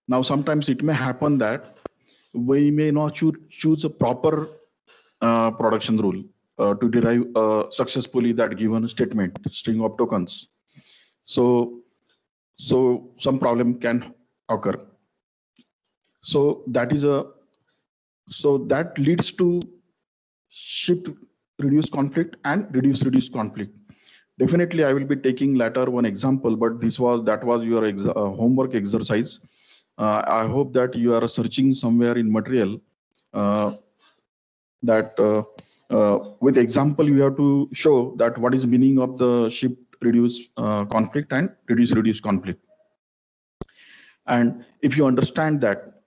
Now, sometimes it may happen that we may not choose a proper production rule to derive successfully that given statement, string of tokens. So some problem can occur. So that leads to shift reduce conflict and reduce conflict. Definitely, I will be taking later one example, but that was your homework exercise. I hope that you are searching somewhere in material that with example you have to show that what is meaning of the shift reduce conflict and reduce conflict. And if you understand that,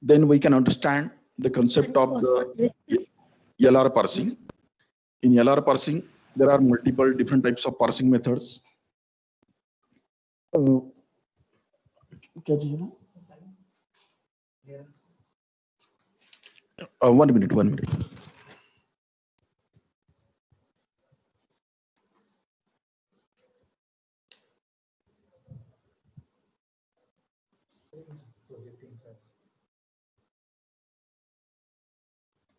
then we can understand the concept of the LR parsing. In LR parsing, there are multiple different types of parsing methods. One minute.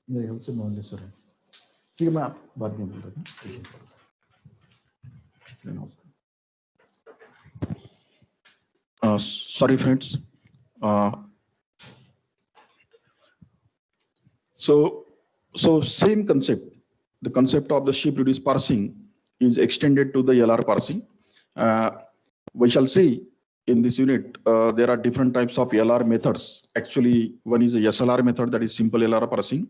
मेरे ख्याल से मान sir है ठीक है मैं आप बाद में बोल रहा हूँ sorry friends so same concept, the concept of the shift reduce parsing is extended to the LR parsing. We shall see in this unit there are different types of LR methods. Actually, one is a SLR method, that is simple LR parsing.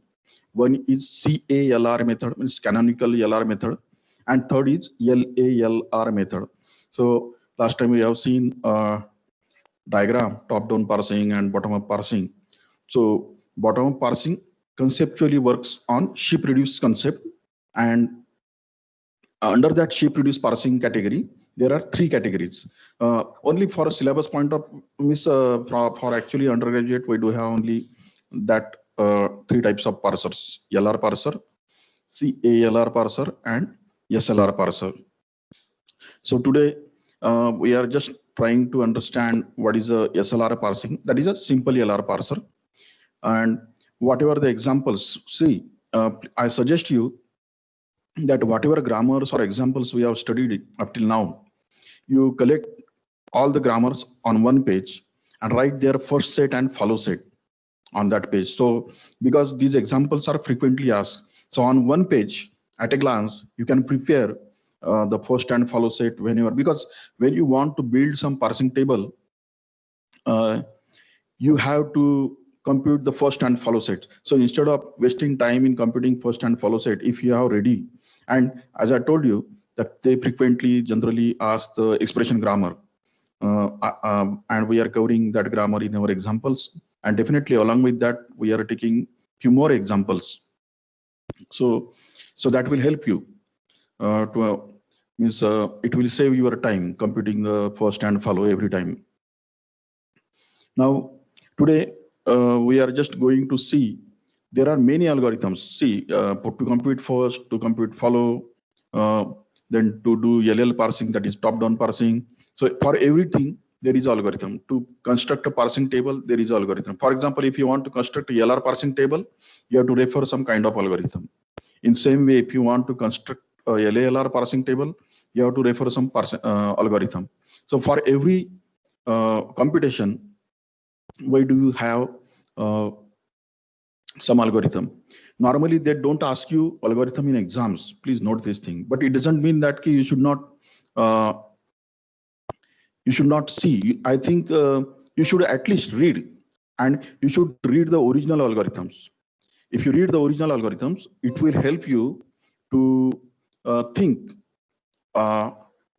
One is CALR method, means canonical LR method, and third is LALR method. So last time we have seen diagram, top-down parsing and bottom-up parsing. So bottom-up parsing conceptually works on shift reduce concept, and under that shift reduce parsing category, there are three categories. Only for a syllabus point of for actually undergraduate, we do have only that three types of parsers: LR parser, CALR parser, and SLR parser. So today we are just trying to understand what is a SLR parsing. That is a simple LR parser. And whatever the examples, see, I suggest you that whatever grammars or examples we have studied up till now, you collect all the grammars on one page and write their first set and follow set on that page. So because these examples are frequently asked, so on one page at a glance, you can prepare the first and follow set whenever, because when you want to build some parsing table, you have to compute the first and follow set. So instead of wasting time in computing first and follow set, if you have ready, and as I told you that they frequently generally ask the expression grammar, and we are covering that grammar in our examples, and definitely along with that we are taking few more examples. So that will help you it will save your time computing the first and follow every time. Now today we are just going to see there are many algorithms. See, to compute first, to compute follow, then to do LL parsing, that is top-down parsing. So for everything, there is algorithm. To construct a parsing table, there is algorithm. For example, if you want to construct a LR parsing table, you have to refer some kind of algorithm. In same way, if you want to construct a LALR parsing table, you have to refer some algorithm. So for every computation, why do you have some algorithm? Normally, they don't ask you algorithm in exams. Please note this thing. But it doesn't mean that you should not see. I think you should at least read, and you should read the original algorithms. If you read the original algorithms, it will help you to think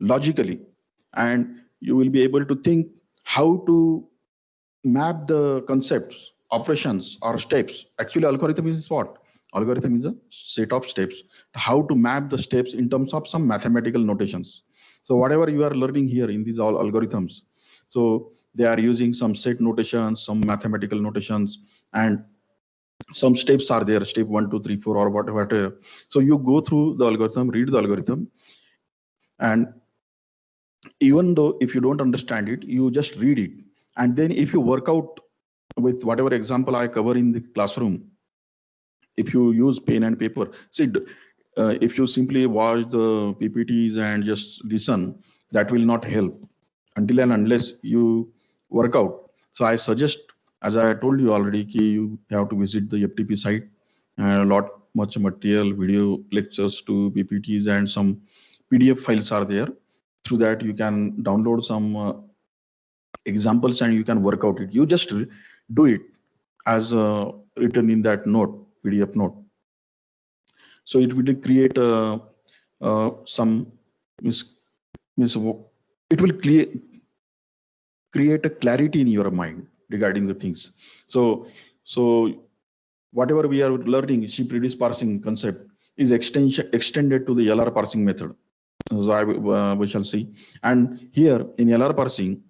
logically, and you will be able to think how to map the concepts, operations, or steps. Actually, algorithm is what? Algorithm is a set of steps. How to map the steps in terms of some mathematical notations. So whatever you are learning here in these all algorithms, so they are using some set notations, some mathematical notations, and some steps are there, step 1, 2, 3, 4, or whatever. So you go through the algorithm, read the algorithm, and even though if you don't understand it, you just read it, And then if you work out with whatever example I cover in the classroom, if you use pen and paper, see, if you simply watch the PPTs and just listen, that will not help until and unless you work out. So I suggest, as I told you already, you have to visit the FTP site, and a lot much material, video lectures to PPTs and some PDF files are there. Through that, you can download some examples and you can work out it. You just do it as written in that note, PDF note. So it will create some it will create a clarity in your mind regarding the things. So whatever we are learning, ship-reduce parsing concept is extended to the LR parsing method. So we shall see. And here in LR parsing,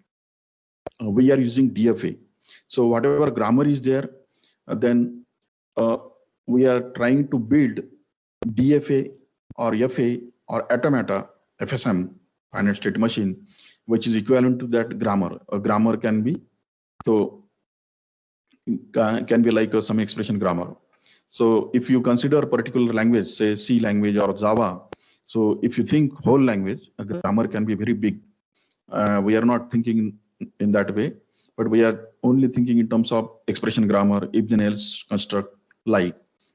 we are using DFA. So whatever grammar is there, then we are trying to build DFA or FA or automata, FSM, finite state machine, which is equivalent to that grammar. A grammar can be, so can be like some expression grammar. So if you consider a particular language, say C language or Java, so if you think whole language, a grammar can be very big. We are not thinking in that way, but we are only thinking in terms of expression grammar, if then else construct, like,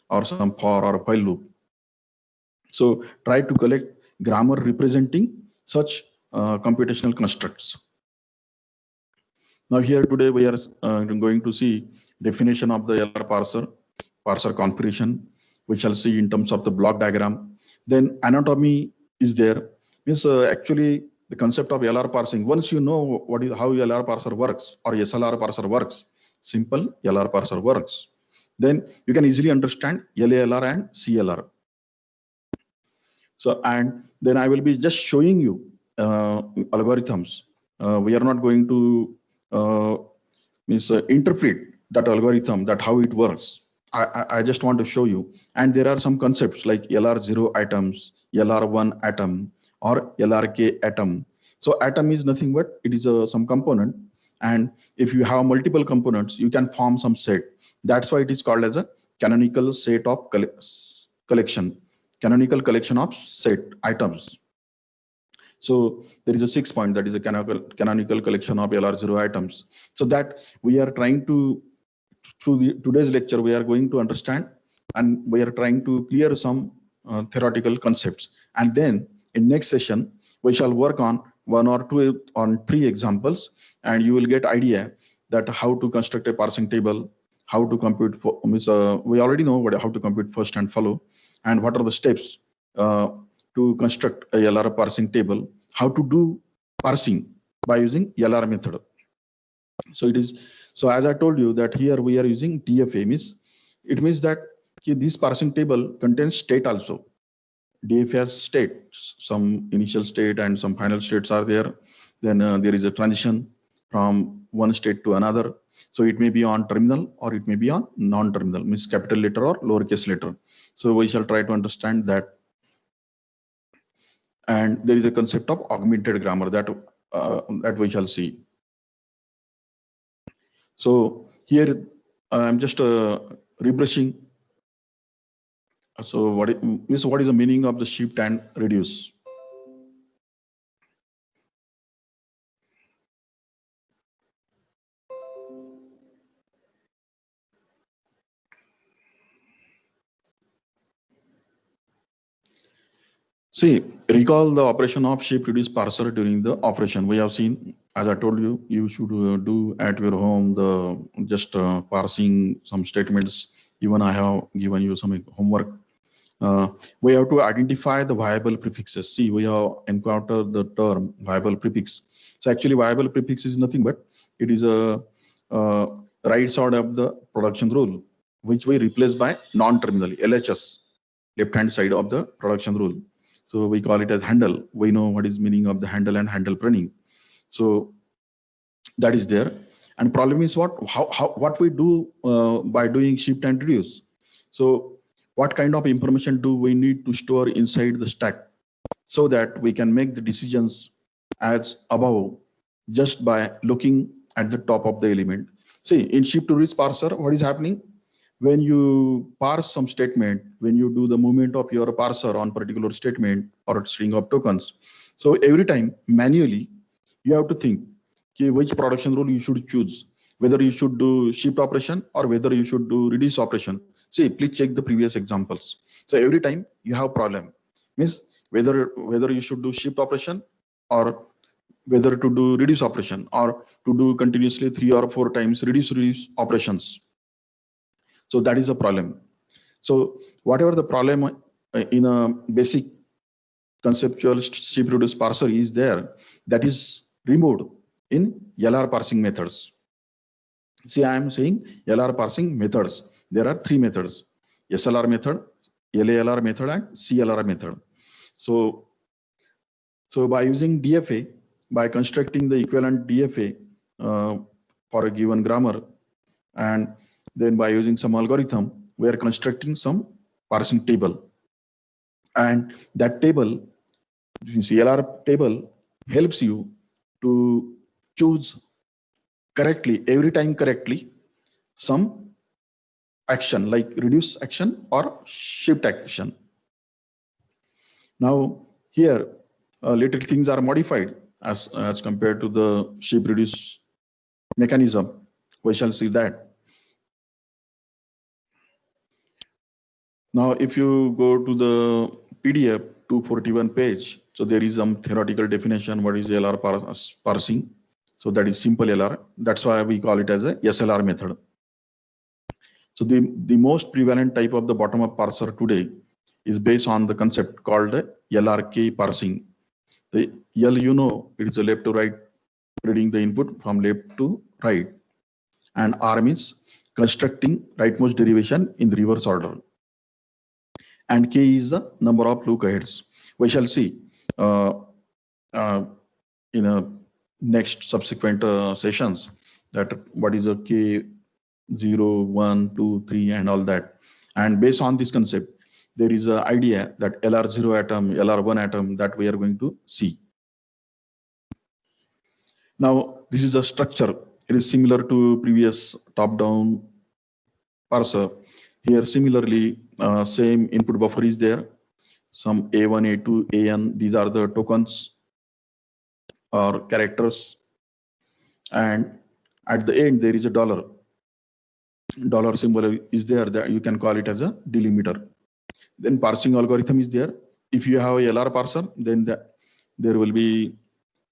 or some for or while loop. So try to collect grammar representing such computational constructs. Now here today we are going to see definition of the LR parser configuration. We shall see in terms of the block diagram. Then anatomy is there. Means actually the concept of LR parsing. Once you know how LR parser works or SLR parser works, simple LR parser works, then you can easily understand LALR and CLR. So, and then I will be just showing you algorithms. We are not going to interpret that algorithm, that how it works. I just want to show you. And there are some concepts like LR0 atoms, LR1 atom, or LRK atom. So atom is nothing but it is some component. And if you have multiple components, you can form some set. That's why it is called as a canonical set of collection. Canonical collection of set items. So there is a 6 point, that is a canonical collection of LR0 items. So that we are trying to, through today's lecture, we are going to understand, and we are trying to clear some theoretical concepts. And then in next session, we shall work on 1 or 2 on 3 examples, and you will get idea that how to construct a parsing table, how to compute, we already know how to compute first and follow, and what are the steps to construct a LR parsing table, how to do parsing by using LR method. So it is, so as I told you that here we are using DFA, it means that this parsing table contains state also. DFA has state, some initial state and some final states are there. Then there is a transition from one state to another. So it may be on terminal or it may be on non-terminal, means capital letter or lowercase letter. So we shall try to understand that. And there is a concept of augmented grammar that we shall see. So here I'm just rebrushing. So what is the meaning of the shift and reduce? See, recall the operation of shift reduce parser during the operation. We have seen, as I told you, you should do at your home the just parsing some statements. Even I have given you some homework. We have to identify the viable prefixes. See, we have encountered the term viable prefix. So actually viable prefix is nothing but it is a right side of the production rule, which we replace by non-terminal, LHS, left-hand side of the production rule. So we call it as handle. We know what is meaning of the handle and handle pruning. So that is there. And problem is what we do by doing shift and reduce. So what kind of information do we need to store inside the stack so that we can make the decisions as above just by looking at the top of the element. See, in shift to release parser, what is happening? When you parse some statement, when you do the movement of your parser on particular statement or string of tokens, so every time manually you have to think okay, which production rule you should choose, whether you should do shift operation or whether you should do reduce operation. See, please check the previous examples. So every time you have problem, means whether you should do shift operation or whether to do reduce operation or to do continuously 3 or 4 times reduce operations. So that is a problem. So whatever the problem in a basic conceptual shift reduce parser is there, that is removed in LR parsing methods. See, I am saying LR parsing methods. There are 3 methods: SLR method, LALR method, and CLR method. So by using DFA, by constructing the equivalent DFA for a given grammar, and then by using some algorithm, we are constructing some parsing table. And that table, CLR table, helps you to choose correctly, every time correctly, some action like reduce action or shift action. Now here, little things are modified as compared to the shift reduce mechanism. We shall see that. Now, if you go to the PDF 241 page, so there is some theoretical definition what is LR parsing. So that is simple LR. That's why we call it as a SLR method. So the most prevalent type of the bottom-up parser today is based on the concept called LRK parsing. The L, you know, it is a left to right, reading the input from left to right. And R means constructing rightmost derivation in the reverse order. And K is the number of look aheads. We shall see in a next subsequent sessions that what is a K 0, 1, 2, 3 and all that. And based on this concept, there is an idea that LR0 atom, LR1 atom that we are going to see. Now, this is a structure. It is similar to previous top-down parser. Here, similarly, same input buffer is there. Some A1, A2, AN, these are the tokens or characters. And at the end, there is a dollar. Dollar symbol is there, that you can call it as a delimiter. Then parsing algorithm is there. If you have a LR parser, then there will be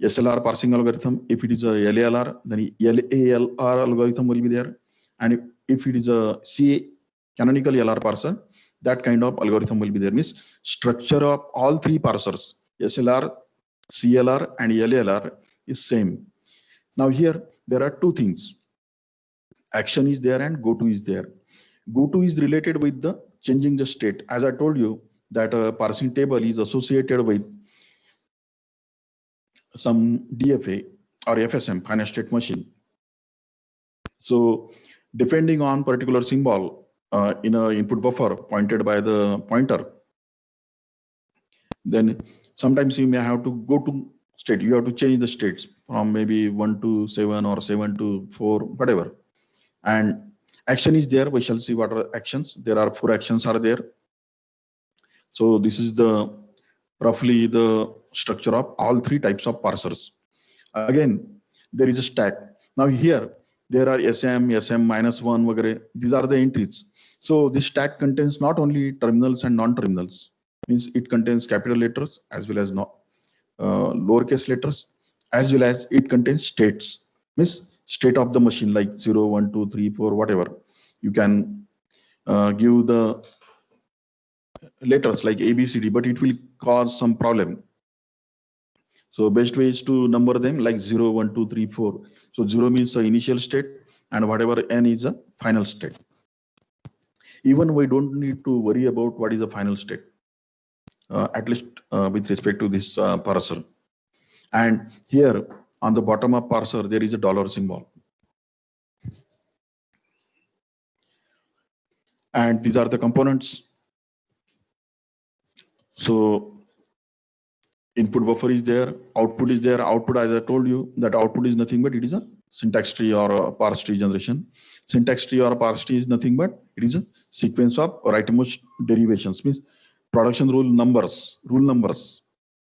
SLR parsing algorithm. If it is a LALR, then LALR algorithm will be there. And if it is a CA, canonical LR parser, that kind of algorithm will be there. Means structure of all 3 parsers, SLR, CLR, and LALR is same. Now here, there are 2 things. Action is there and goto is there. Goto is related with the changing the state. As I told you that a parsing table is associated with some DFA or FSM, finite state machine. So depending on particular symbol in a input buffer pointed by the pointer, then sometimes you may have to go to state. You have to change the states from maybe 1 to 7 or 7 to 4, whatever. And action is there. We shall see what are actions. There are 4 actions are there. So this is the roughly the structure of all 3 types of parsers. Again, there is a stack. Now here, there are SM, SM-1, वगैरह. These are the entries. So this stack contains not only terminals and non-terminals. Means it contains capital letters as well as lowercase letters, as well as it contains states. Means state of the machine like 0, 1, 2, 3, 4, whatever. You can give the letters like ABCD, but it will cause some problem. So best way is to number them like 0, 1, 2, 3, 4. So 0 means the initial state and whatever n is a final state. Even we don't need to worry about what is the final state, at least with respect to this parser. And here on the bottom of parser, there is a dollar symbol. And these are the components. So input buffer is there, output is there. Output, as I told you, that output is nothing but it is a syntax tree or a parse tree generation. Syntax tree or a parse tree is nothing but it is a sequence of rightmost derivations, means production rule numbers,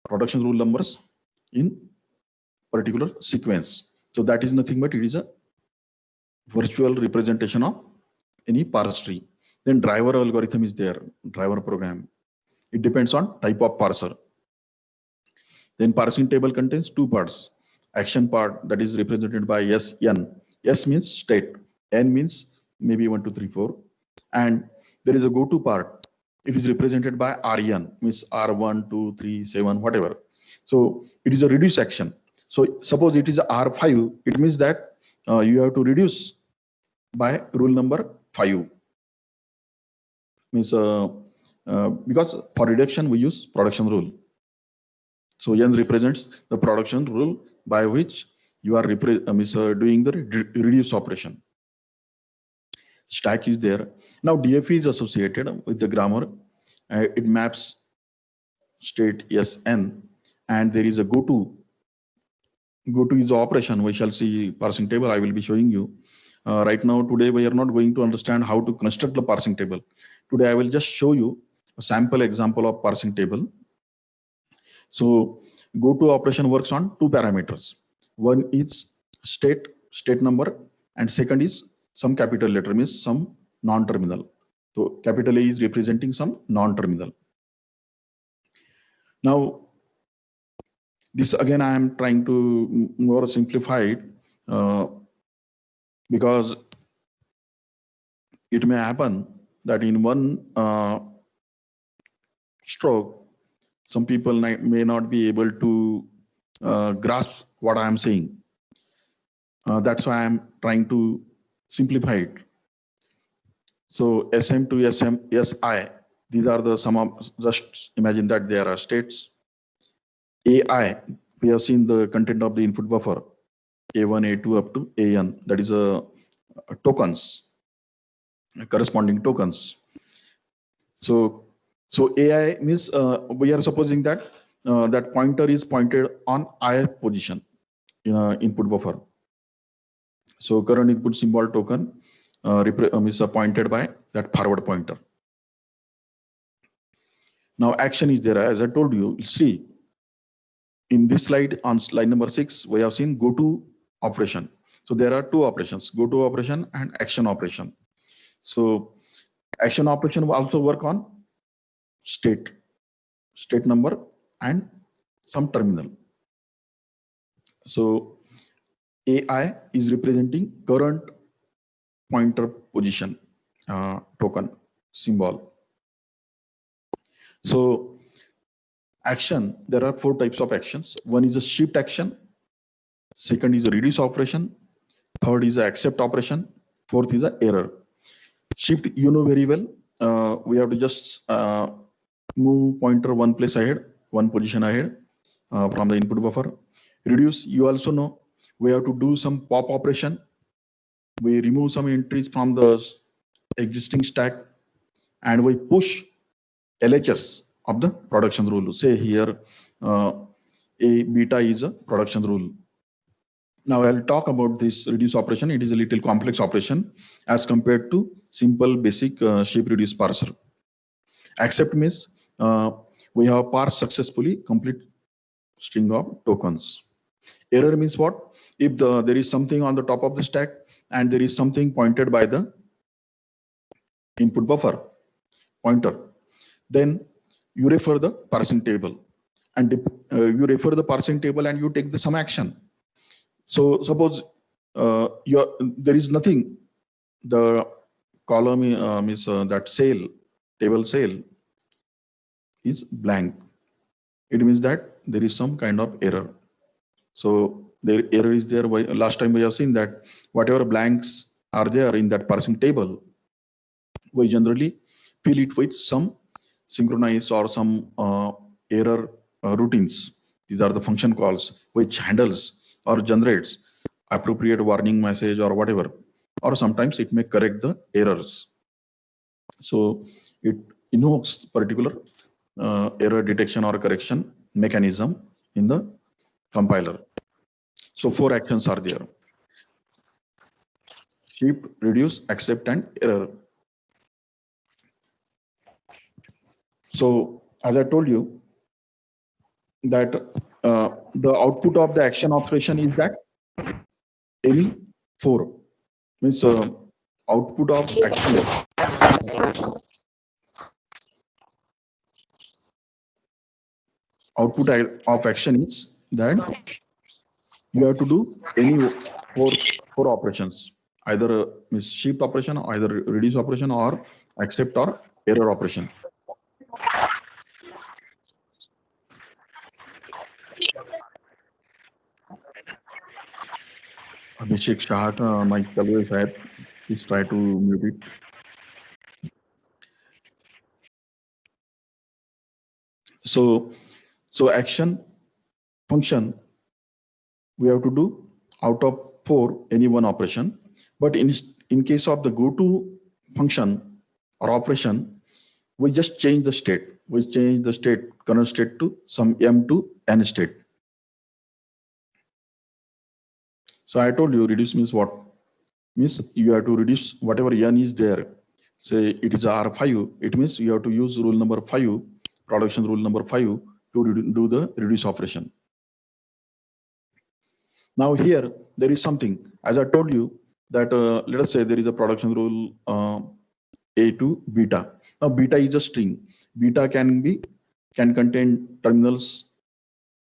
production rule numbers in particular sequence. So that is nothing but it is a virtual representation of any parse tree. Then driver algorithm is there, driver program. It depends on type of parser. Then parsing table contains two parts. Action part, that is represented by SN. S means state, N means maybe 1, 2, 3, 4. And there is a go to part. It is represented by RN, means R1, 2, 3, 7, whatever. So it is a reduce action. So suppose it is R5, it means that you have to reduce by rule number 5. Means because for reduction we use production rule. So N represents the production rule by which you are doing the reduce operation. Stack is there. Now DFE is associated with the grammar. It maps state SN, and there is a go to. Go to is operation. We shall see parsing table. I will be showing you. Right now, today we are not going to understand how to construct the parsing table. Today I will just show you a sample example of parsing table. So go to operation works on two parameters. One is state number, and second is some capital letter, means some non-terminal. So capital A is representing some non-terminal. Now this again I am trying to more simplify it because it may happen that in one stroke some people may not be able to grasp what I am saying. That's why I am trying to simplify it. So SM to SM, SI, these are the sum of, just imagine that there are states. AI, we have seen the content of the input buffer, A1, A2 up to AN, that is tokens, corresponding tokens. So AI means we are supposing that that pointer is pointed on ith position in input buffer. So current input symbol token is pointed by that forward pointer. Now action is there, as I told you. See, in this slide, on slide number 6, we have seen go to operation. So there are two operations, go to operation and action operation. So action operation will also work on state number and some terminal. So AI is representing current pointer position token symbol. So action, there are 4 types of actions. One is a shift action, second is a reduce operation, third is a accept operation, fourth is a error. Shift, you know very well, we have to just move pointer one place ahead, one position ahead from the input buffer. Reduce, you also know, we have to do some pop operation. We remove some entries from the existing stack and we push LHS of the production rule. Say here A beta is a production rule. Now I'll talk about this reduce operation. It is a little complex operation as compared to simple basic shape reduce parser. Accept means we have parsed successfully complete string of tokens. Error means what? If there is something on the top of the stack and there is something pointed by the input buffer pointer, then you refer the parsing table, and you refer the parsing table and you take some action. So suppose there is nothing, the column is that cell, table cell is blank. It means that there is some kind of error. So the error is there. Last time we have seen that whatever blanks are there in that parsing table, we generally fill it with some synchronize or some error routines. These are the function calls which handles or generates appropriate warning message or whatever, or sometimes it may correct the errors. So it invokes particular error detection or correction mechanism in the compiler. So 4 actions are there: ship, reduce, accept, and error. So as I told you that the output of the action operation is that any 4 means output of action of action is that you have to do any four operations, either means shift operation, either reduce operation, or accept or error operation. Abhishek Shah का mic चालू है शायद, please try to mute it. So action function we have to do out of 4 any one operation, but in case of the go to function or operation, we just change the state. We change the state, current state to some m to n state. So I told you reduce means what? Means you have to reduce whatever n is there. Say it is R5, it means you have to use rule number 5, production rule number 5 to do the reduce operation. Now here there is something, as I told you that let us say there is a production rule A to beta. Now beta is a string. Beta can contain terminals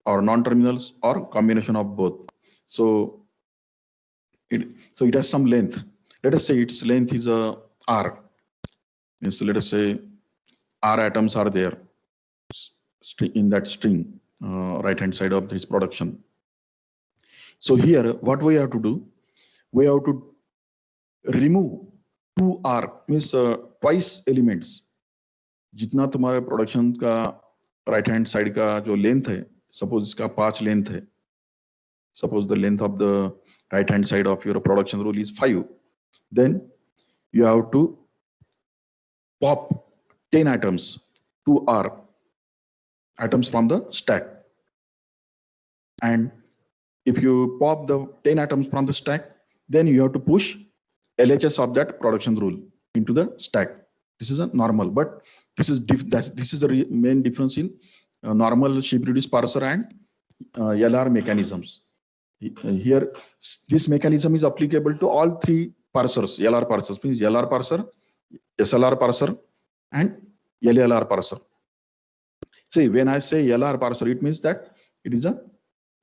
or non-terminals or combination of both. So it has some length. Let us say its length is R. Means let us say R atoms are there in that string, right hand side of this production. So here what we have to do, we have to remove 2R means twice elements. जितना तुम्हारे production का right hand side का जो length है, suppose इसका 5 length है, suppose the length of the right hand side of your production rule is 5, then you have to pop 10 atoms, 2R atoms from the stack. And if you pop the 10 atoms from the stack, then you have to push LHS of that production rule into the stack. This is a normal, but this is the main difference in normal ship reduce parser and LR mechanisms. Here, this mechanism is applicable to all 3 parsers. LR parsers means LR parser, SLR parser, and LLR parser. See, when I say LR parser, it means that it is a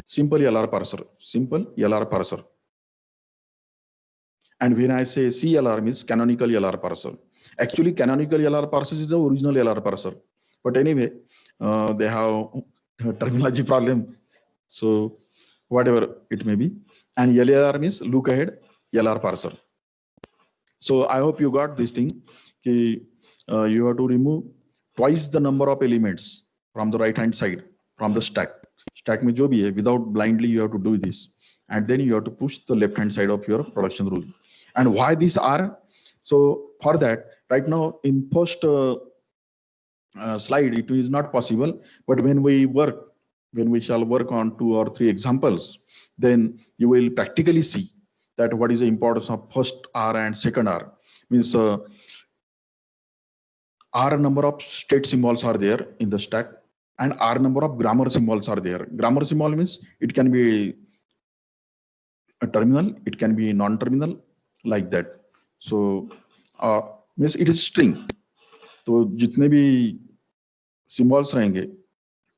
simple LR parser, simple LR parser. And when I say CLR means canonical LR parser. Actually, canonical LR parser is the original LR parser. But anyway, they have a terminology problem. So whatever it may be. And LLR means look ahead LR parser. So I hope you got this thing. You have to remove twice the number of elements from the right hand side from the stack. Stack mein jo bhi hai, without blindly you have to do this. And then you have to push the left hand side of your production rule. And why these are? So for that, right now in first slide, it is not possible. But when we shall work on 2 or 3 examples, then you will practically see that what is the importance of first R and second R. Means R number of state symbols are there in the stack, and R number of grammar symbols are there. Grammar symbol means it can be a terminal, it can be non-terminal, like that. So means it is string. तो जितने भी symbols रहेंगे,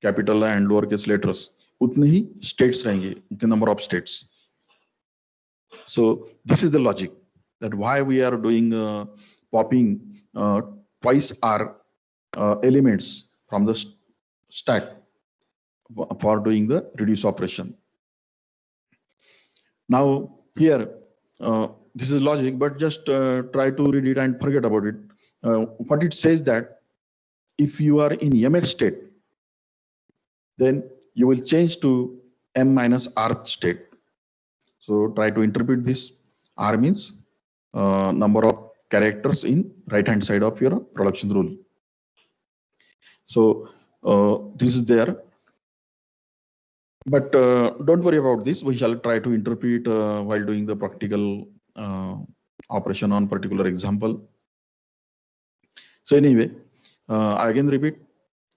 capital and lowercase letters, उतने ही states रहेंगे, the number of states. So this is the logic that why we are doing popping twice R elements from the stack for doing the reduce operation. Now here, this is logic, but just try to read it and forget about it. What it says that if you are in mth state, then you will change to m minus rth state. So try to interpret this. R means number of characters in right hand side of your production rule. So this is there. But don't worry about this. We shall try to interpret while doing the practical operation on particular example. So anyway, I again repeat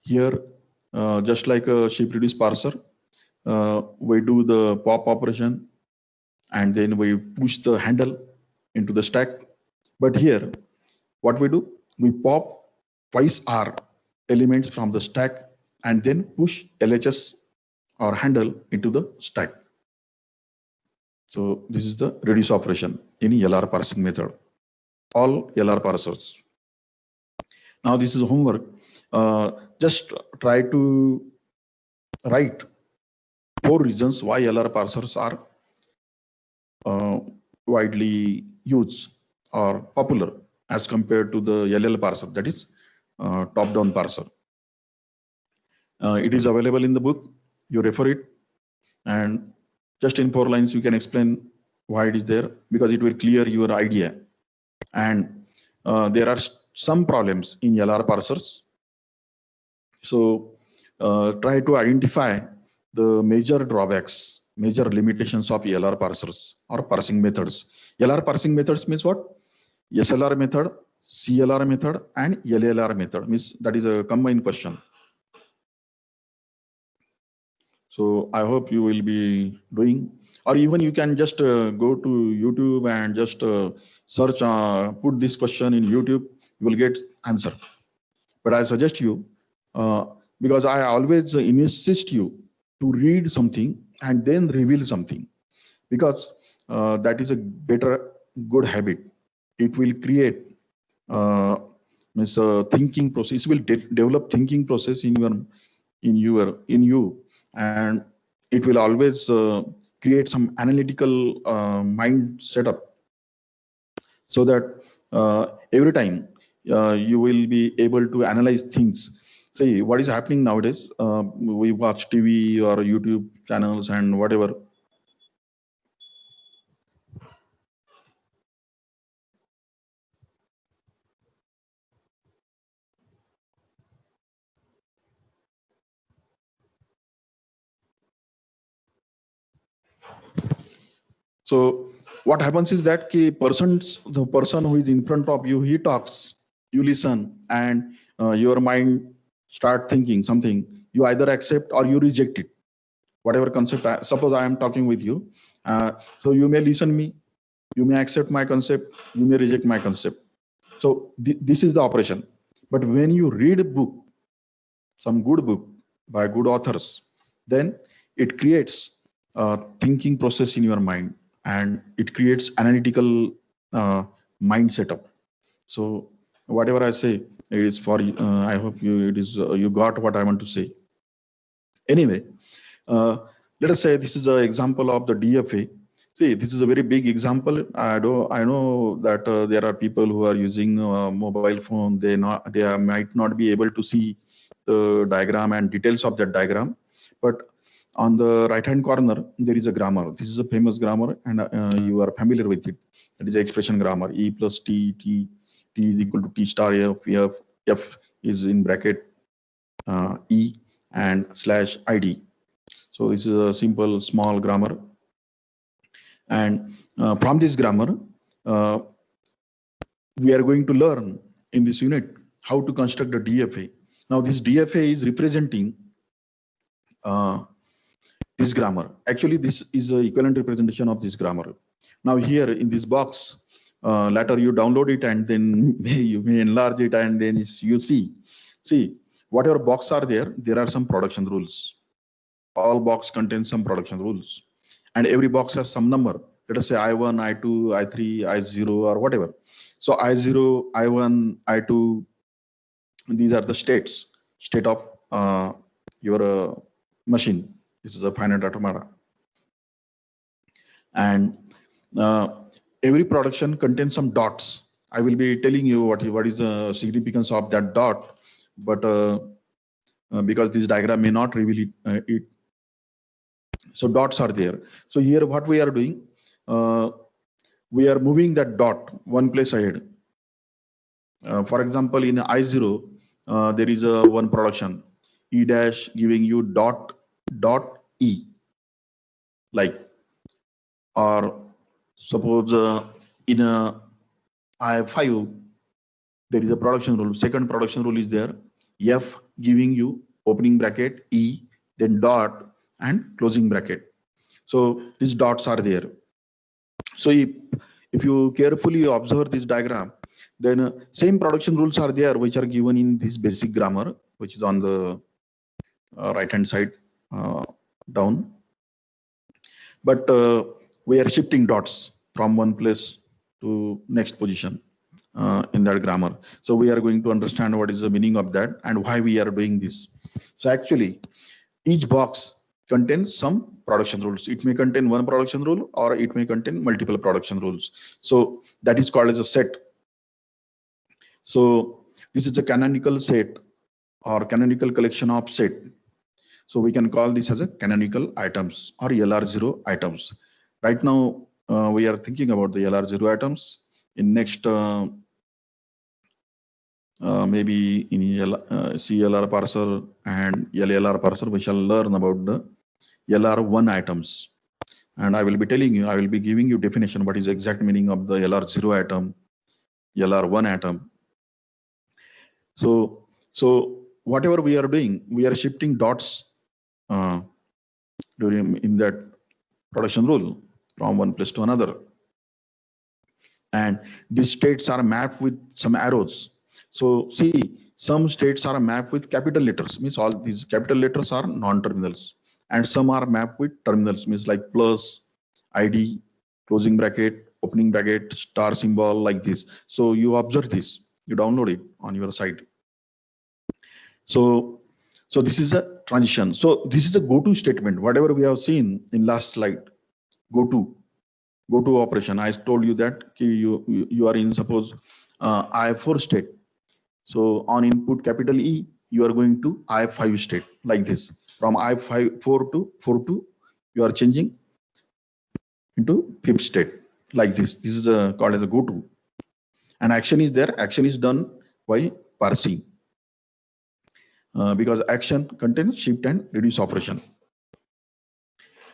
here, just like a SheepReduce parser, we do the pop operation and then we push the handle into the stack. But here, what we do, we pop twice R elements from the stack and then push LHS or handle into the stack. So this is the reduce operation in LR parsing method, all LR parsers. Now this is homework. Just try to write 4 reasons why LR parsers are widely used or popular as compared to the LL parser, that is top-down parser. It is available in the book. You refer it, and just in 4 lines you can explain why it is there, because it will clear your idea. And there are some problems in LR parsers. So try to identify the major drawbacks, major limitations of LR parsers or parsing methods. LR parsing methods means what? SLR method, CLR method, and LLR method, means that is a combined question. So I hope you will be doing, or even you can just go to YouTube and just search, put this question in YouTube, you will get answer. But I suggest you, because I always insist you to read something and then reveal something, because that is a better, good habit. It will create thinking process. It will develop thinking process in you, and it will always create some analytical mind setup, so that every time you will be able to analyze things. See what is happening nowadays. We watch TV or YouTube channels and whatever. So what happens is that the person who is in front of you, he talks, you listen, and your mind start thinking something. You either accept or you reject it. Whatever concept, suppose I am talking with you, so you may listen me, you may accept my concept, you may reject my concept. So this is the operation. But when you read a book, some good book by good authors, then it creates a thinking process in your mind, and it creates analytical mind setup. So whatever I say, it is for I hope you got what I want to say. Anyway, let us say this is an example of the DFA. See, this is a very big example. I know that there are people who are using mobile phone. Might not be able to see the diagram and details of that diagram, but on the right hand corner there is a grammar. This is a famous grammar, and you are familiar with it. That is the expression grammar: E plus T is equal to T star F is in bracket E and slash ID. So this is a simple small grammar, and from this grammar uh, we are going to learn in this unit how to construct a DFA. Now this DFA is representing uh, this grammar. Actually, this is an equivalent representation of this grammar. Now here in this box, later you download it and then you may enlarge it, and then you see whatever box are there. There are some production rules. All box contains some production rules, and every box has some number. Let us say I1, I2, I3, I0, or whatever. So I0, I1, I2, these are the state of your machine. This is a finite automata, and uh, every production contains some dots. I will be telling you what is the significance of that dot, but because this diagram may not reveal it, so dots are there. So here what we are doing, we are moving that dot one place ahead. For example, in I0, there is a one production, E dash giving you dot E. like, or suppose in a I5, there is a production rule. Second production rule is there. F giving you opening bracket, E, then dot and closing bracket. So these dots are there. So if you carefully observe this diagram, then same production rules are there, which are given in this basic grammar, which is on the right hand side down. But we are shifting dots from one place to next position in that grammar. So we are going to understand what is the meaning of that and why we are doing this. So actually, each box contains some production rules. It may contain one production rule or it may contain multiple production rules. So that is called as a set. So this is a canonical set or canonical collection of set. So we can call this as a canonical items or LR0 items. Right now, we are thinking about the LR0 items. In next, maybe in CLR parser and LLR parser, we shall learn about the LR1 items. And I will be telling you, I will be giving you definition, what is the exact meaning of the LR0 atom, LR1 atom. So whatever we are doing, we are shifting dots during in that production rule from one place to another. And these states are mapped with some arrows. So see, some states are mapped with capital letters, means all these capital letters are non-terminals. And some are mapped with terminals, means like plus, ID, closing bracket, opening bracket, star symbol, like this. So you observe this, you download it on your site. So this is a transition. So this is a go-to statement, whatever we have seen in last slide. Go-to operation. I told you that you are in, suppose I4 state. So on input capital E, you are going to I5 state, like this. From I5 4 to you are changing into fifth state, like this. This is called as a go-to. And action is there. Action is done while parsing. Because action contains shift and reduce operation.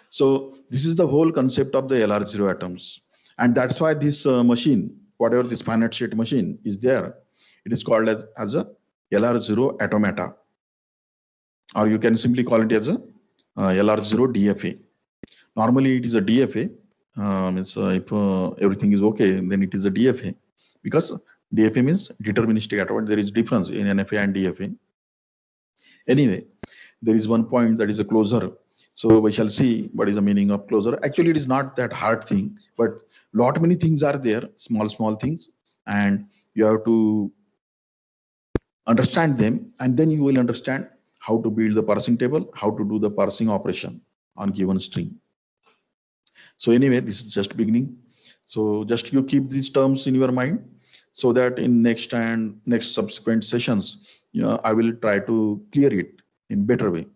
So this is the whole concept of the LR0 atoms. And that's why this machine, whatever this finite state machine is there, it is called as a LR0 automata. Or you can simply call it as a LR0 DFA. Normally it is a DFA. If everything is okay, then it is a DFA. Because DFA means deterministic automata. There is difference in NFA and DFA. Anyway, there is one point that is a closure. So we shall see what is the meaning of closure. Actually, it is not that hard thing, but lot many things are there, small things, and you have to understand them, and then you will understand how to build the parsing table, how to do the parsing operation on given string. So anyway, this is just beginning. So just you keep these terms in your mind, so that in next subsequent sessions, I will try to clear it in better way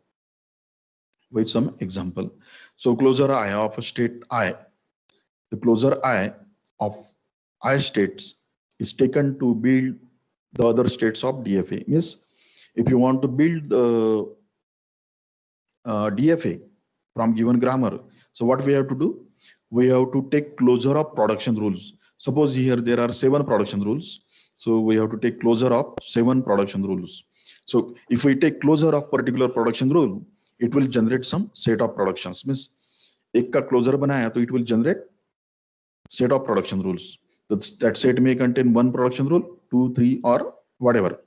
with some example. So closure I of a state I, the closure I of I states is taken to build the other states of DFA. Means if you want to build the DFA from given grammar, so what we have to do? We have to take closure of production rules. Suppose here there are 7 production rules. So we have to take closure of 7 production rules. So if we take closure of particular production rule, it will generate some set of productions. Means एक का closure बनाया तो it will generate set of production rules. That set may contain 1 production rule, 2, 3, or whatever.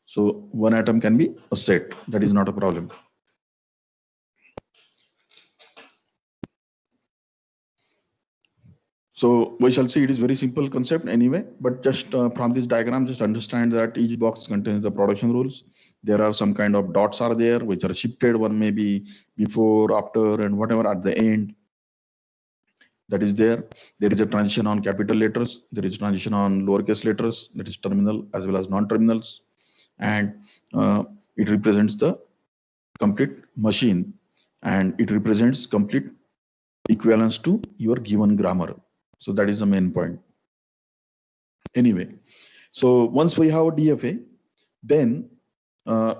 So one atom can be a set. That is not a problem. So we shall see, it is very simple concept anyway, but just from this diagram, just understand that each box contains the production rules. There are some kind of dots are there, which are shifted, one may be before, after, and whatever at the end. That is there. There is a transition on capital letters. There is transition on lowercase letters, that is terminal as well as non-terminals. And it represents the complete machine, and it represents complete equivalence to your given grammar. So that is the main point. Anyway, so once we have DFA, then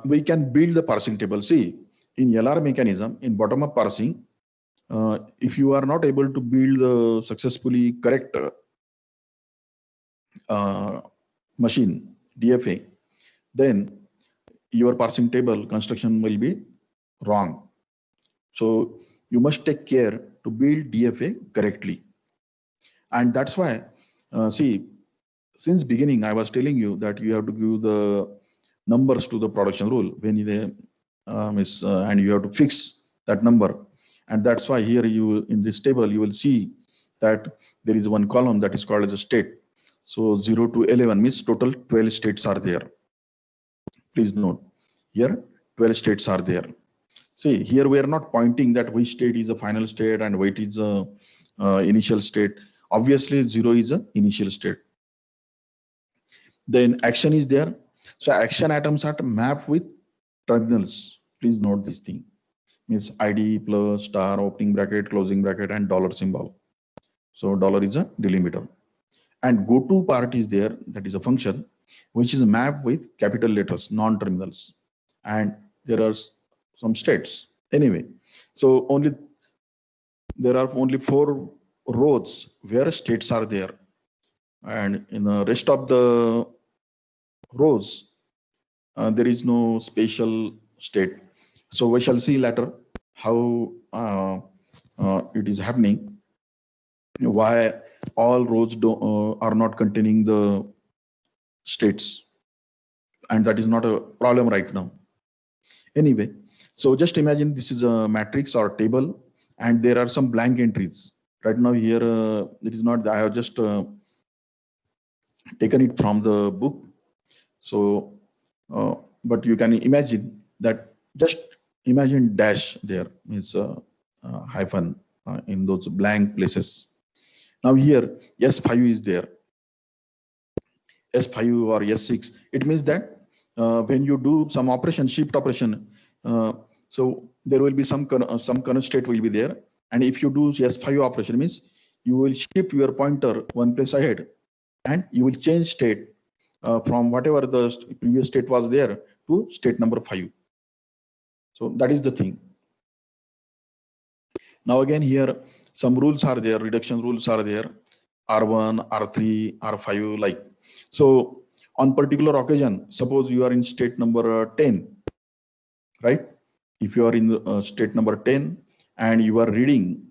we can build the parsing table. See, in LR mechanism, in bottom-up parsing, if you are not able to build successfully correct machine DFA, then your parsing table construction will be wrong. So you must take care to build DFA correctly. And that's why, see, since beginning, I was telling you that you have to give the numbers to the production rule when they and you have to fix that number. And that's why here you in this table, you will see that there is one column that is called as a state. So 0 to 11 means total 12 states are there. Please note here 12 states are there. See, here we are not pointing that which state is a final state and which is a initial state. Obviously, 0 is a initial state. Then action is there. So action items are mapped with terminals. Please note this thing. Means ID plus star, opening bracket, closing bracket, and dollar symbol. So dollar is a delimiter. And go to part is there, that is a function, which is mapped with capital letters, non-terminals. And there are some states. Anyway, so there are only 4 rows where states are there. And in the rest of the rows, there is no special state. So we shall see later how it is happening, why all rows are not containing the states. And that is not a problem right now. Anyway, so just imagine this is a matrix or table and there are some blank entries. Right now here, it is not, I have just taken it from the book. So, but you can imagine that, just imagine dash there means hyphen in those blank places. Now here S5 is there, S5 or S6. It means that when you do some operation, shift operation, so there will be some current state will be there. And if you do S5 operation, means you will shift your pointer one place ahead and you will change state from whatever the previous state was there to state number 5. So that is the thing. Now again here some rules are there, reduction rules are there, R1, R3, R5 like. So on particular occasion, suppose you are in state number 10, right? If you are in state number 10 and you are reading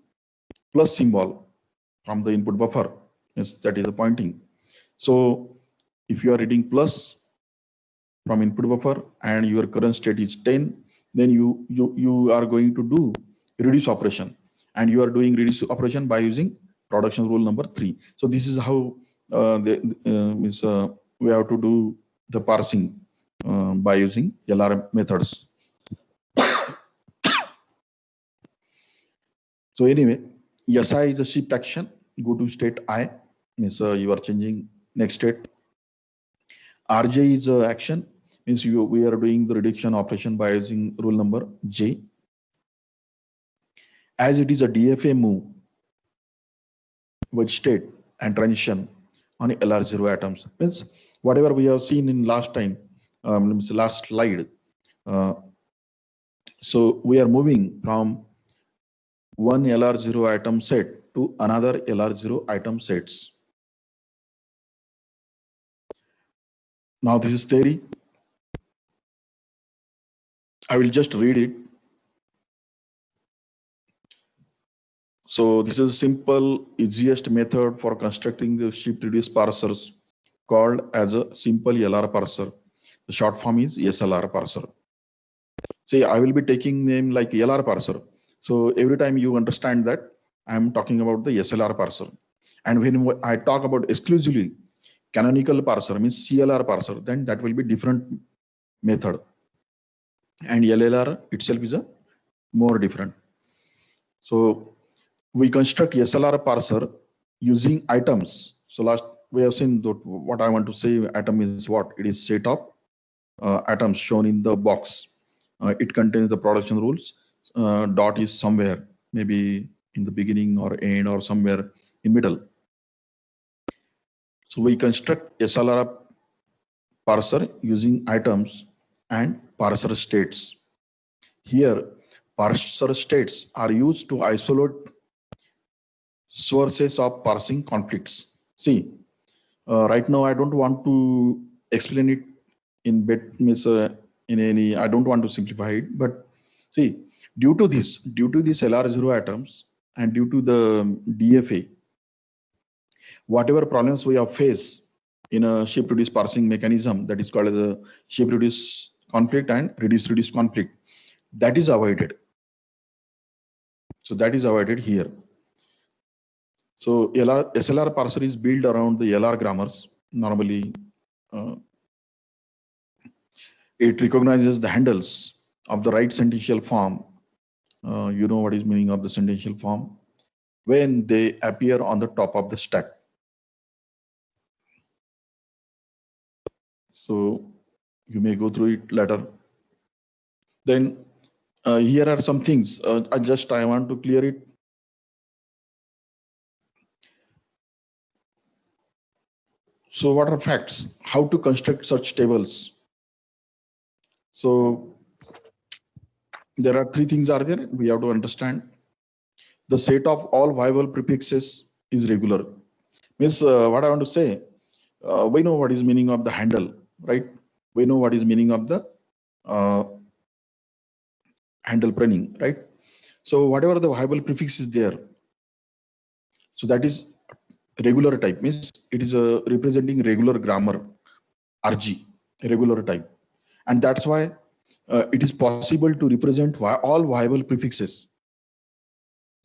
plus symbol from the input buffer, yes, that is the pointing. So if you are reading plus from input buffer and your current state is 10, then you are going to do reduce operation, and you are doing reduce operation by using production rule number 3. So this is how we have to do the parsing by using LR methods. So anyway, SI is a shift action. Go to state I, means you are changing next state. RJ is action, means we are doing the reduction operation by using rule number J. As it is a DFA move with state and transition on LR0 atoms, means whatever we have seen in last time, last slide. So we are moving from one LR0 item set to another LR0 item sets. Now this is theory. I will just read it. So this is a simple, easiest method for constructing the shift reduce parsers called as a simple LR parser. The short form is SLR parser. See, I will be taking name like LR parser. So every time you understand that I'm talking about the SLR parser. And when I talk about exclusively canonical parser, means CLR parser, then that will be different method. And LLR itself is a more different. So we construct SLR parser using items. So last we have seen that what I want to say, atom is what? It is set of atoms shown in the box. It contains the production rules. Dot is somewhere, maybe in the beginning or end or somewhere in middle. So we construct SLR parser using items and parser states. Here, parser states are used to isolate sources of parsing conflicts. See, right now I don't want to explain it in in any. I don't want to simplify it, but see, due to this LR0 atoms and due to the DFA, whatever problems we have faced in a shape reduce parsing mechanism, that is called as a shape reduce conflict and reduce conflict, that is avoided. So that is avoided here. So SLR parser is built around the LR grammars. Normally, it recognizes the handles of the right sentential form. You know what is meaning of the sentential form when they appear on the top of the stack. So you may go through it later. Then here are some things. I want to clear it. So what are facts? How to construct such tables? So there are three things are there. We have to understand. The set of all viable prefixes is regular. Means what I want to say, we know what is meaning of the handle, right? We know what is meaning of the handle pruning, right? So whatever the viable prefix is there, so that is regular type, means it is a representing regular grammar, RG, regular type. And that's why it is possible to represent all viable prefixes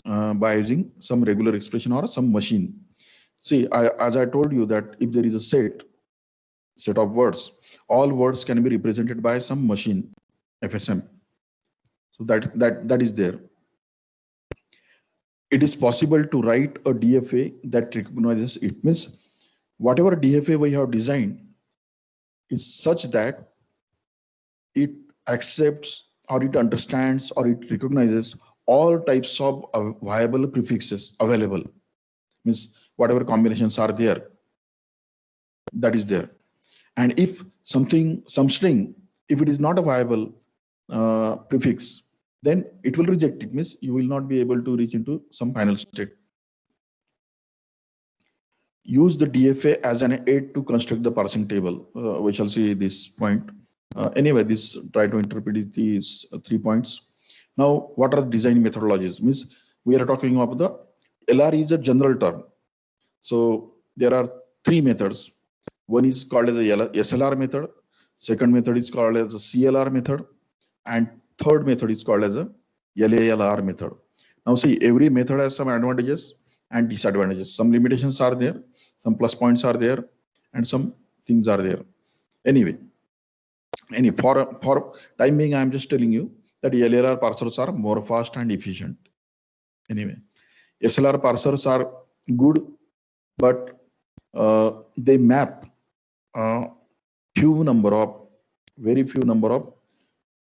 by using some regular expression or some machine. See, as I told you that if there is a set of words, all words can be represented by some machine, FSM. So that is there. It is possible to write a DFA that recognizes it. Means whatever DFA we have designed is such that it accepts or it understands or it recognizes all types of viable prefixes available. Means whatever combinations are there, that is there. And if some string, if it is not a viable prefix, then it will reject it. Means you will not be able to reach into some final state. Use the DFA as an aid to construct the parsing table. We shall see this point. Anyway, this try to interpret these 3 points. Now, what are the design methodologies? Means we are talking about the LR is a general term. So there are 3 methods. One is called as the SLR method. Second method is called as the CLR method. And third method is called as a LALR method. Now see, every method has some advantages and disadvantages. Some limitations are there, some plus points are there, and some things are there. Anyway, for time being, I am just telling you that LALR parsers are more fast and efficient. Anyway, SLR parsers are good, but they map very few number of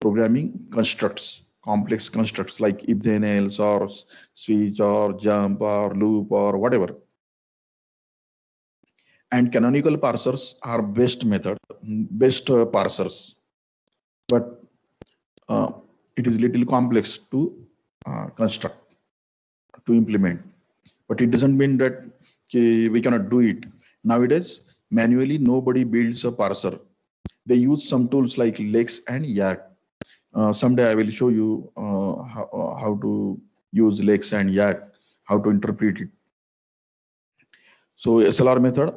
programming constructs, complex constructs like if then else or switch or jump or loop or whatever. And canonical parsers are best parsers, but it is little complex to construct, to implement. But it doesn't mean that we cannot do it. Nowadays, manually nobody builds a parser. They use some tools like Lex and Yak. Someday I will show you how to use Lex and Yak, how to interpret it. So SLR method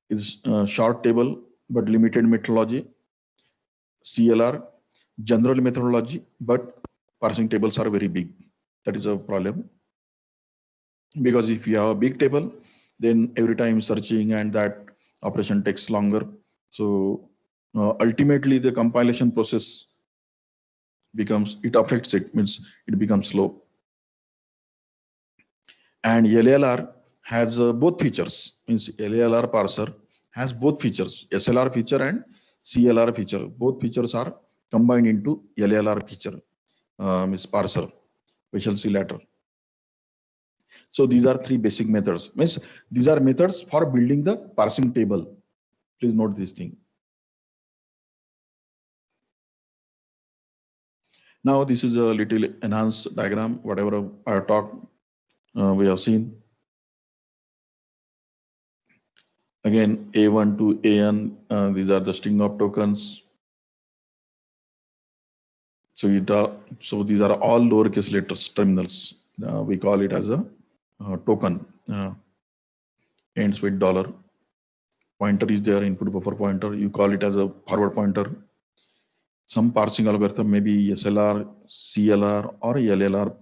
is short table but limited methodology. CLR, general methodology, but parsing tables are very big. That is a problem. Because if you have a big table, then every time searching and that operation takes longer. So ultimately the compilation process affects it, means it becomes slow. And LALR has both features, means LALR parser has both features, SLR feature and CLR feature. Both features are combined into LALR feature, means parser. We shall see later. So these are 3 basic methods. Means these are methods for building the parsing table. Please note this thing. Now this is a little enhanced diagram, whatever I talked, we have seen. Again, A1 to AN, these are the string of tokens. So, so these are all lowercase letters terminals. We call it as a token, ends with dollar. Pointer is there, input buffer pointer. You call it as a forward pointer. Some parsing algorithm, maybe SLR, CLR, or LLR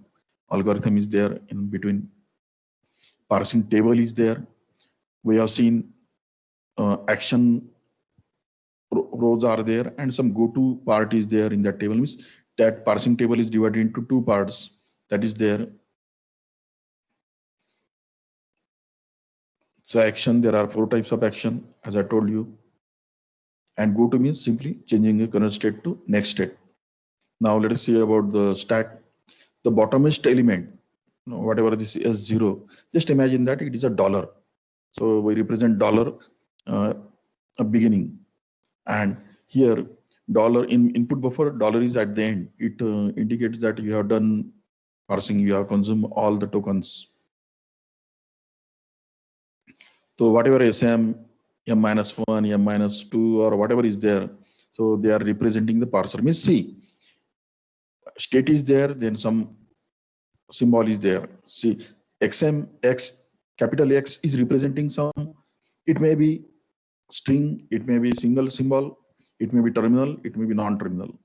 algorithm is there in between. Parsing table is there. We have seen action rows are there, and some go-to part is there in that table. Means that parsing table is divided into two parts. That is there. So action, there are 4 types of action, as I told you. And go to means simply changing a current state to next state. Now let us see about the stack. The bottommost element, whatever this is S0, just imagine that it is a dollar. So we represent dollar a beginning. And here dollar in input buffer, dollar is at the end. It indicates that you have done parsing, you have consumed all the tokens. So whatever SM, M-1, M-2, or whatever is there, so they are representing the parser. Means see, state is there, then some symbol is there. See, XM, X, capital X is representing some, it may be string, it may be single symbol, it may be terminal, it may be non-terminal.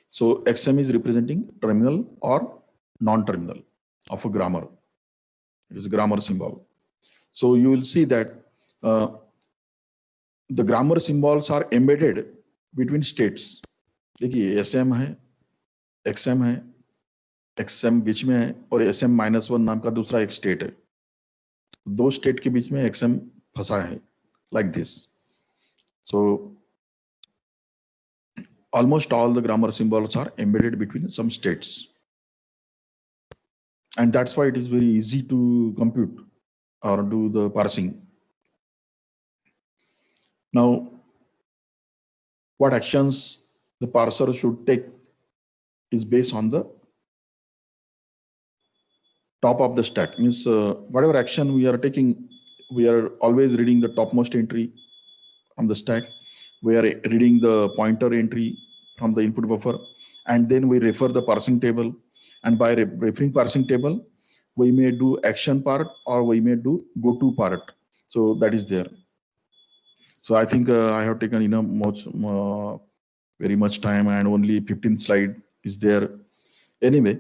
So XM is representing terminal or non-terminal of a grammar. It is a grammar symbol. So you will see that the grammar symbols are embedded between states. देखिए SM है, XM है, XM बीच में है, और SM-1 नाम का दूसरा एक स्टेट है. दो स्टेट के बीच में XM फंसा है, like this. So almost all the grammar symbols are embedded between some states. And that's why it is very easy to compute or do the parsing. Now, what actions the parser should take is based on the top of the stack. Means whatever action we are taking, we are always reading the topmost entry from the stack. We are reading the pointer entry from the input buffer, and then we refer the parsing table. And by referring parsing table, we may do action part or we may do go-to part. So that is there. So I think I have taken very much time, and only 15 slide is there. Anyway,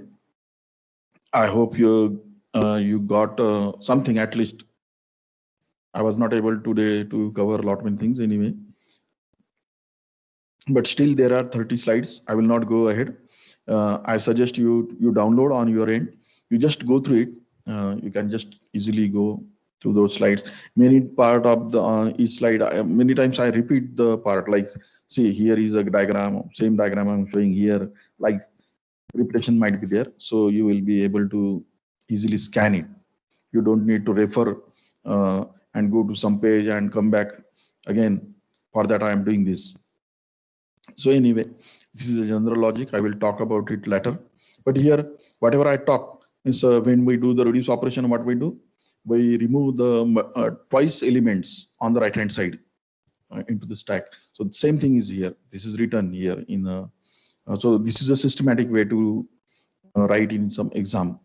I hope you got something at least. I was not able today to cover a lot many things anyway, but still there are 30 slides. I will not go ahead. I suggest you download on your end. You just go through it. You can just easily go through those slides. Many part of the each slide, many times I repeat the part, like, see, here is a diagram, same diagram I'm showing here, like repetition might be there. So you will be able to easily scan it. You don't need to refer and go to some page and come back again. For that, I am doing this. So anyway, this is a general logic. I will talk about it later. But here, whatever I talk is when we do the reduce operation, what we do, we remove the twice elements on the right hand side into the stack. So the same thing is here. This is written here in. So this is a systematic way to write in some exam.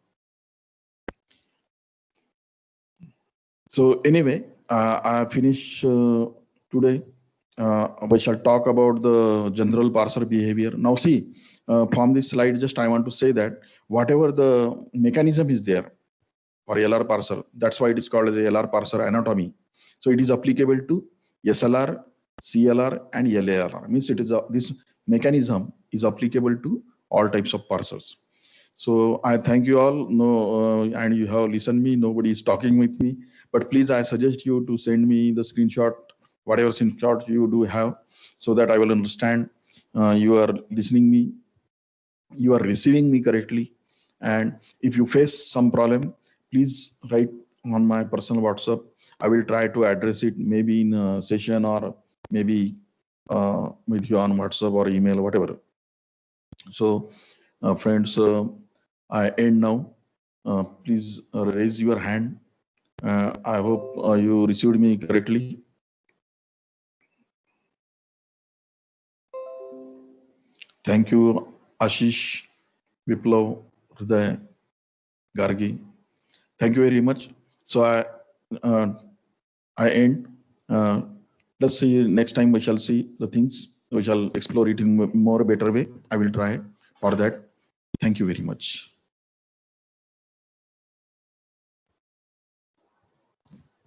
So anyway, I finish today. We shall talk about the general parser behavior. Now see, from this slide, just I want to say that whatever the mechanism is there for LR parser, that's why it is called as the LR parser anatomy. So it is applicable to SLR, CLR, and LAR. Means it is this mechanism is applicable to all types of parsers. So I thank you all. No, and you have listened me. Nobody is talking with me, but please, I suggest you to send me the screenshot, whatever screenshot you do have, so that I will understand you are listening me, you are receiving me correctly. And if you face some problem, please write on my personal WhatsApp. I will try to address it maybe in a session or maybe with you on WhatsApp or email, whatever. So, friends, I end now. Please raise your hand. I hope you received me correctly. Thank you, Ashish, Viplav, Hriday, Gargi. Thank you very much. So uh, I end. Uh, let's see. Next time we shall see the things. We shall explore it in more better way. I will try for that. Thank you very much.